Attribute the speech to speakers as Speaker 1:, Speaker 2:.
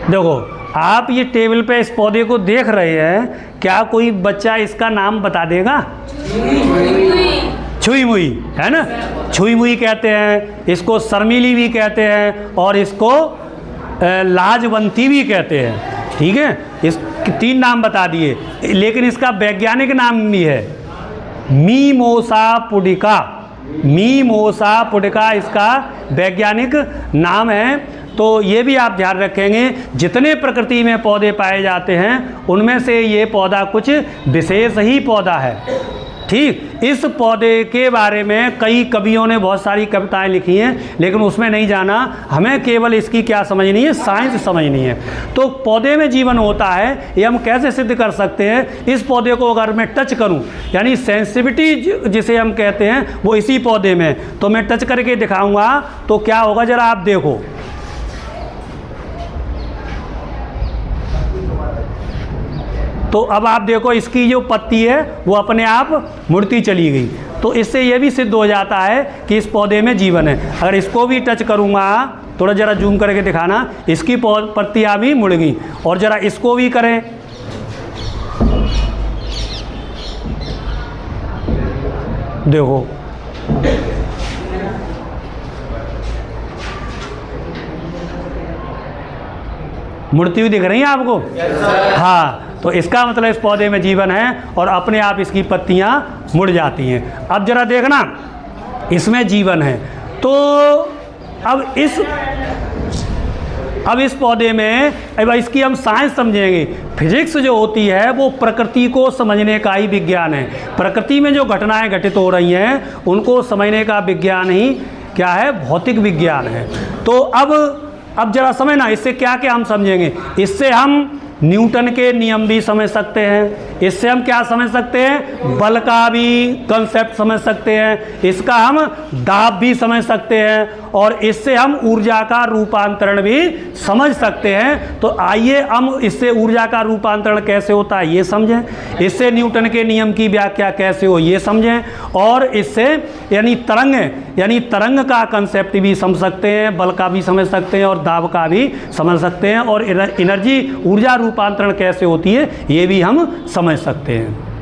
Speaker 1: देखो आप ये टेबल पे इस पौधे को देख रहे हैं, क्या कोई बच्चा इसका नाम बता देगा? छुई मुई, है ना? छुई मुई कहते हैं, इसको शर्मीली भी कहते हैं और इसको लाजवंती भी कहते हैं। ठीक है, इस 3 नाम बता दिए, लेकिन इसका वैज्ञानिक नाम भी है मीमोसा पुडिका। मीमोसा पुडिका इसका वैज्ञानिक नाम है। तो ये भी आप ध्यान रखेंगे, जितने प्रकृति में पौधे पाए जाते हैं उनमें से ये पौधा कुछ विशेष ही पौधा है। ठीक, इस पौधे के बारे में कई कवियों ने बहुत सारी कविताएं लिखी हैं, लेकिन उसमें नहीं जाना, हमें केवल इसकी क्या समझनी है? साइंस समझनी है। तो पौधे में जीवन होता है, ये हम कैसे सिद्ध कर सकते हैं? इस पौधे को अगर मैं टच करूं, यानी सेंसिटिविटी जिसे हम कहते हैं वो इसी पौधे में, तो मैं टच करके दिखाऊंगा तो क्या होगा, जरा आप देखो। तो अब आप देखो, इसकी जो पत्ती है वो अपने आप मुड़ती चली गई। तो इससे ये भी सिद्ध हो जाता है कि इस पौधे में जीवन है। अगर इसको भी टच करूँगा, थोड़ा ज़रा जूम करके दिखाना, इसकी पत्तियाँ भी मुड़ गई। और ज़रा इसको भी करें, देखो मुड़ती हुई दिख रही है आपको? हाँ, तो इसका मतलब इस पौधे में जीवन है और अपने आप इसकी पत्तियां मुड़ जाती हैं। अब जरा देखना, इसमें जीवन है। तो अब इस पौधे में, अब इसकी हम साइंस समझेंगे। फिजिक्स जो होती है वो प्रकृति को समझने का ही विज्ञान है। प्रकृति में जो घटनाएं घटित हो रही हैं उनको समझने का विज्ञान ही क्या है? भौतिक विज्ञान है। तो अब जरा समझना, इससे क्या क्या हम समझेंगे। इससे हम न्यूटन के नियम भी समझ सकते हैं, इससे हम क्या समझ सकते हैं? बल का भी कंसेप्ट समझ सकते हैं, इसका हम दाब भी समझ सकते हैं, और इससे हम ऊर्जा का रूपांतरण भी समझ सकते हैं। तो आइए हम इससे ऊर्जा का रूपांतरण कैसे होता है ये समझें, इससे न्यूटन के नियम की व्याख्या कैसे हो ये समझें, और इससे यानी तरंग का कंसेप्ट भी समझ सकते हैं, बल का भी समझ सकते हैं और दाब का भी समझ सकते हैं, और एनर्जी ऊर्जा रूपांतरण कैसे होती है ये भी हम समझ सकते हैं।